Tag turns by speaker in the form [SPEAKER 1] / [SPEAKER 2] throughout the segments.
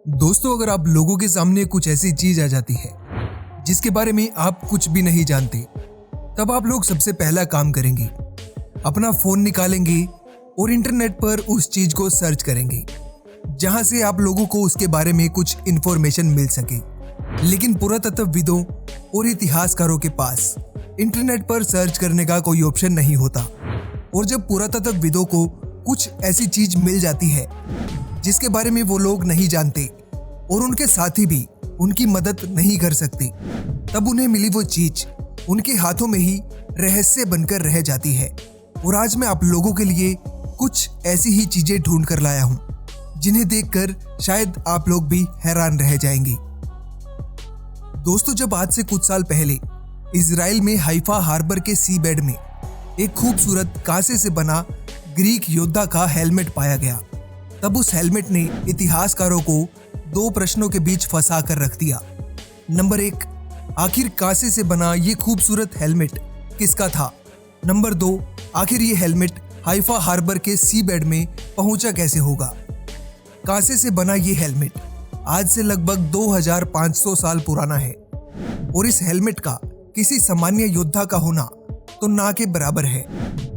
[SPEAKER 1] दोस्तों, अगर आप लोगों के सामने कुछ ऐसी चीज आ जाती है जिसके बारे में आप कुछ भी नहीं जानते, तब आप लोग सबसे पहला काम करेंगे, अपना फोन निकालेंगे और इंटरनेट पर उस चीज को सर्च करेंगे जहां से आप लोगों को उसके बारे में कुछ इंफॉर्मेशन मिल सके। लेकिन पुरातत्वविदों और इतिहासकारों के पास इंटरनेट पर सर्च करने का कोई ऑप्शन नहीं होता। और जब पुरातत्वविदों को कुछ ऐसी चीज मिल जाती है जिसके बारे में वो लोग नहीं जानते और उनके साथी भी उनकी मदद नहीं कर सकते, तब उन्हें मिली वो चीज उनके हाथों में ही रहस्य बनकर रह जाती है। और आज मैं आप लोगों के लिए कुछ ऐसी ही चीजें ढूंढ कर लाया हूं जिन्हें देखकर शायद आप लोग भी हैरान रह जाएंगे। दोस्तों, जब आज से कुछ साल पहले इजराइल में हाइफा हार्बर के सी बेड में एक खूबसूरत कांसे से बना ग्रीक योद्धा का हेलमेट पाया गया, तब उस हेलमेट ने इतिहासकारों को दो प्रश्नों के बीच फंसा कर रख दिया। नंबर 1, आखिर कांसे से बना ये खूबसूरत हेलमेट किसका था? नंबर 2, आखिर ये हेलमेट हाइफा हार्बर के सी बेड में पहुंचा कैसे होगा? कांसे से बना ये हेलमेट आज से लगभग 2500 साल पुराना है और इस हेलमेट का किसी सामान्य योद्धा का होना तो ना के बराबर है।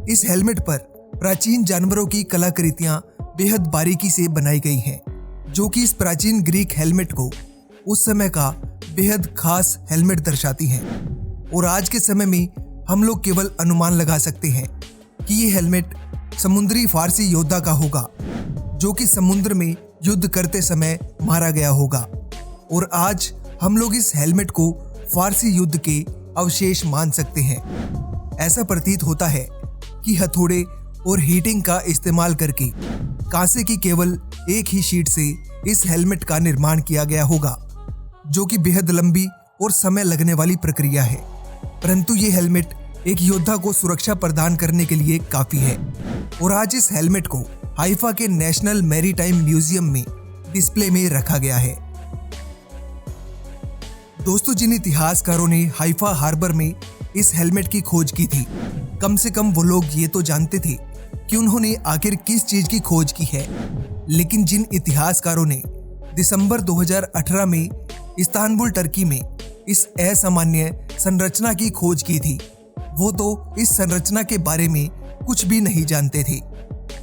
[SPEAKER 1] इस हेलमेट पर प्राचीन जानवरों की कलाकृतियां बेहद बारीकी से बनाई गई हैं, जो कि इस प्राचीन ग्रीक हेलमेट को उस समय का बेहद खास हेलमेट दर्शाती हैं। और आज के समय में हम लोग केवल अनुमान लगा सकते हैं कि ये हेलमेट समुद्री फारसी योद्धा का होगा, जो कि समुद्र में युद्ध करते समय मारा गया होगा। और आज हम लोग इस हेलमेट को फारसी युद्ध के अवशेष मान सकते हैं। ऐसा प्रतीत होता है कि हथौड़े और हीटिंग का इस्तेमाल करके कांसे की केवल एक ही शीट से इस हेलमेट का निर्माण किया गया होगा, जो कि बेहद लंबी और समय लगने वाली प्रक्रिया है। परंतु ये हेलमेट एक योद्धा को सुरक्षा प्रदान करने के लिए काफी है। और आज इस हेलमेट को हाइफा के नेशनल मैरीटाइम म्यूजियम में डिस्प्ले में रखा गया है। दोस्तों, जिन इतिहासकारों ने हाइफा हार्बर में इस हेलमेट की खोज की थी, कम से कम वो लोग ये तो जानते थे कि उन्होंने आखिर किस चीज की खोज की है। लेकिन जिन इतिहासकारों ने दिसंबर 2018 में इस्तांबुल टर्की में इस असामान्य संरचना की खोज की थी, वो तो इस संरचना के बारे में कुछ भी नहीं जानते थे।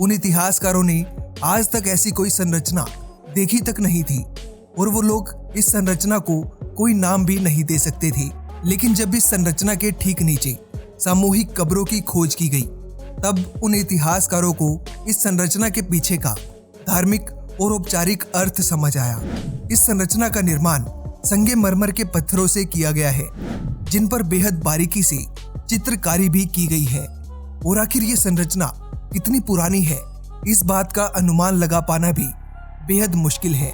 [SPEAKER 1] उन इतिहासकारों ने आज तक ऐसी कोई संरचना देखी तक नहीं थी और वो लोग इस संरचना को कोई नाम भी नहीं दे सकते थे। लेकिन जब इस संरचना के ठीक नीचे सामूहिक कब्रों की खोज की गई, तब उन इतिहासकारों को इस संरचना के पीछे का धार्मिक और औपचारिक अर्थ समझ आया। इस संरचना का निर्माण संगमरमर के पत्थरों से किया गया है, जिन पर बेहद बारीकी से चित्रकारी भी की गई है। और आखिर ये संरचना कितनी पुरानी है, इस बात का अनुमान लगा पाना भी बेहद मुश्किल है।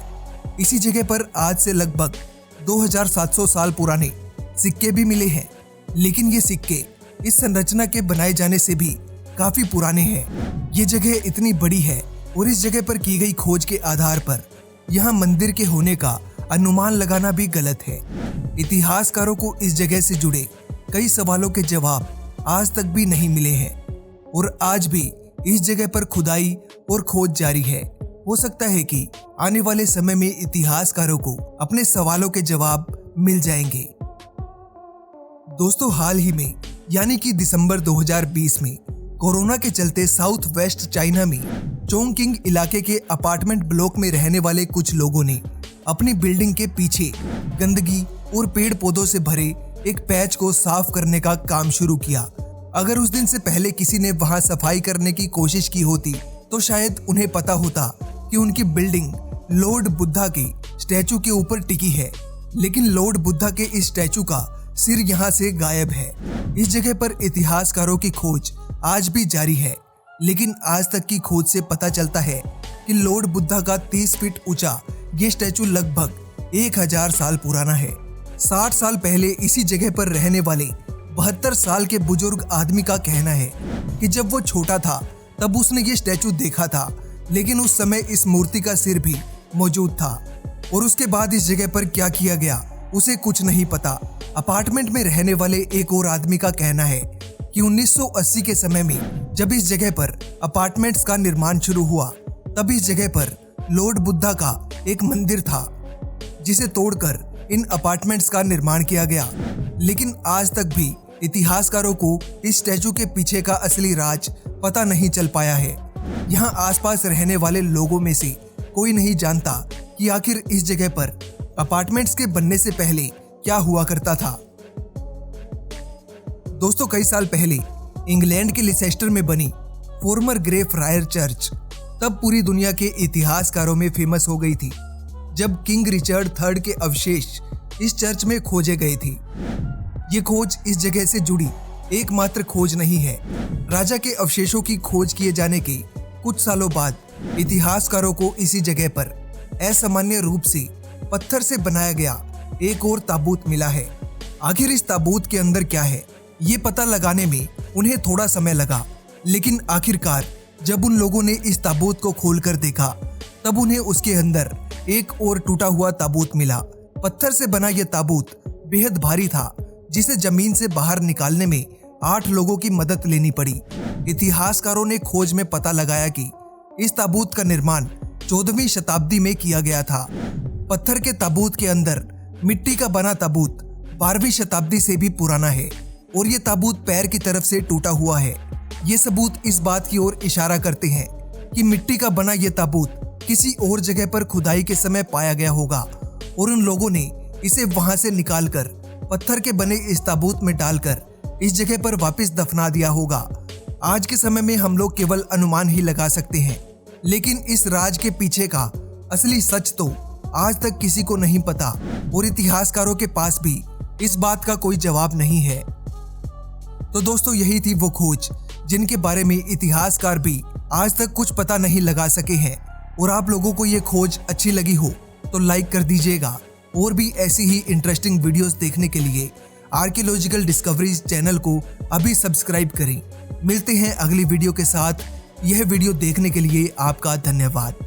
[SPEAKER 1] इसी जगह पर आज से लगभग 2700 साल पुराने सिक्के भी मिले हैं, लेकिन ये सिक्के इस संरचना के बनाए जाने से भी काफी पुराने हैं। ये जगह इतनी बड़ी है और इस जगह पर की गई खोज के आधार पर यहाँ मंदिर के होने का अनुमान लगाना भी गलत है। इतिहासकारों को इस जगह से जुड़े कई सवालों के जवाब आज तक भी नहीं मिले हैं और आज भी इस जगह पर खुदाई और खोज जारी है। हो सकता है कि आने वाले समय में इतिहासकारों को अपने सवालों के जवाब मिल जाएंगे। दोस्तों, हाल ही में यानी कि दिसंबर 2020 में कोरोना के चलते साउथ वेस्ट चाइना में चोंगकिंग इलाके के अपार्टमेंट ब्लॉक में रहने वाले कुछ लोगों ने अपनी बिल्डिंग के पीछे गंदगी और पेड़ पौधों से भरे एक पैच को साफ करने का काम शुरू किया। अगर उस दिन से पहले किसी ने वहां सफाई करने की कोशिश की होती तो शायद उन्हें पता होता कि उनकी बिल्डिंग लॉर्ड बुद्धा के स्टैचू के ऊपर टिकी है। लेकिन लॉर्ड बुद्धा के इस स्टैचू का सिर यहाँ से गायब है। इस जगह पर इतिहासकारों की खोज आज भी जारी है, लेकिन आज तक की खोज से पता चलता है कि लॉर्ड बुद्धा का 30 फीट ऊंचा ये स्टैचू लगभग 1000 साल पुराना है। 60 साल पहले इसी जगह पर रहने वाले 72 साल के बुजुर्ग आदमी का कहना है कि जब वो छोटा था तब उसने ये स्टैचू देखा था, लेकिन उस समय इस मूर्ति का सिर भी मौजूद था और उसके बाद इस जगह पर क्या किया गया उसे कुछ नहीं पता। अपार्टमेंट में रहने वाले एक और आदमी का कहना है कि 1980 के समय में जब इस जगह पर अपार्टमेंट्स का निर्माण शुरू हुआ, तब इस जगह पर लॉर्ड बुद्धा का एक मंदिर था जिसे तोड़कर इन अपार्टमेंट्स का निर्माण किया गया। लेकिन आज तक भी इतिहासकारों को इस स्टैचू के पीछे का असली राज पता नहीं चल पाया है। यहाँ आसपास रहने वाले लोगों में से कोई नहीं जानता कि आखिर इस जगह पर अपार्टमेंट्स के बनने से पहले क्या हुआ करता था। दोस्तों, कई साल पहले इंग्लैंड के लिसेस्टर में बनी फॉर्मर ग्रे फ्रायर चर्च तब पूरी दुनिया के इतिहासकारों में फेमस हो गई थी, जब किंग रिचर्ड III के अवशेष इस चर्च में खोजे गए थे। ये खोज इस जगह से जुड़ी एकमात्र खोज नहीं है। राजा के अवशेषों की खोज किए जाने के कुछ सालों बाद इतिहासकारों को इसी जगह पर असामान्य रूप से पत्थर से बनाया गया एक और ताबूत मिला है। आखिर इस ताबूत के अंदर क्या है, ये पता लगाने में उन्हें थोड़ा समय लगा, लेकिन आखिरकार जब उन लोगों ने इस ताबूत को खोलकर देखा तब उन्हें उसके अंदर एक और टूटा हुआ ताबूत मिला। पत्थर से बना यह ताबूत बेहद भारी था, जिसे जमीन से बाहर निकालने में 8 लोगों की मदद लेनी पड़ी। इतिहासकारों ने खोज में पता लगाया कि इस ताबूत का निर्माण 14वीं शताब्दी में किया गया था। पत्थर के ताबूत के अंदर मिट्टी का बना ताबूत 12वीं शताब्दी से भी पुराना है और ये ताबूत पैर की तरफ से टूटा हुआ है। ये सबूत इस बात की ओर इशारा करते हैं कि मिट्टी का बना ये ताबूत किसी और जगह पर खुदाई के समय पाया गया होगा और उन लोगों ने इसे वहां से निकालकर पत्थर के बने इस ताबूत में डालकर इस जगह पर वापस दफना दिया होगा। आज के समय में हम लोग केवल अनुमान ही लगा सकते हैं, लेकिन इस राज के पीछे का असली सच तो आज तक किसी को नहीं पता और इतिहासकारों के पास भी इस बात का कोई जवाब नहीं है। तो दोस्तों, यही थी वो खोज जिनके बारे में इतिहासकार भी आज तक कुछ पता नहीं लगा सके हैं। और आप लोगों को ये खोज अच्छी लगी हो तो लाइक कर दीजिएगा और भी ऐसी ही इंटरेस्टिंग वीडियोस देखने के लिए आर्कियोलॉजिकल डिस्कवरीज चैनल को अभी सब्सक्राइब करें। मिलते हैं अगली वीडियो के साथ। यह वीडियो देखने के लिए आपका धन्यवाद।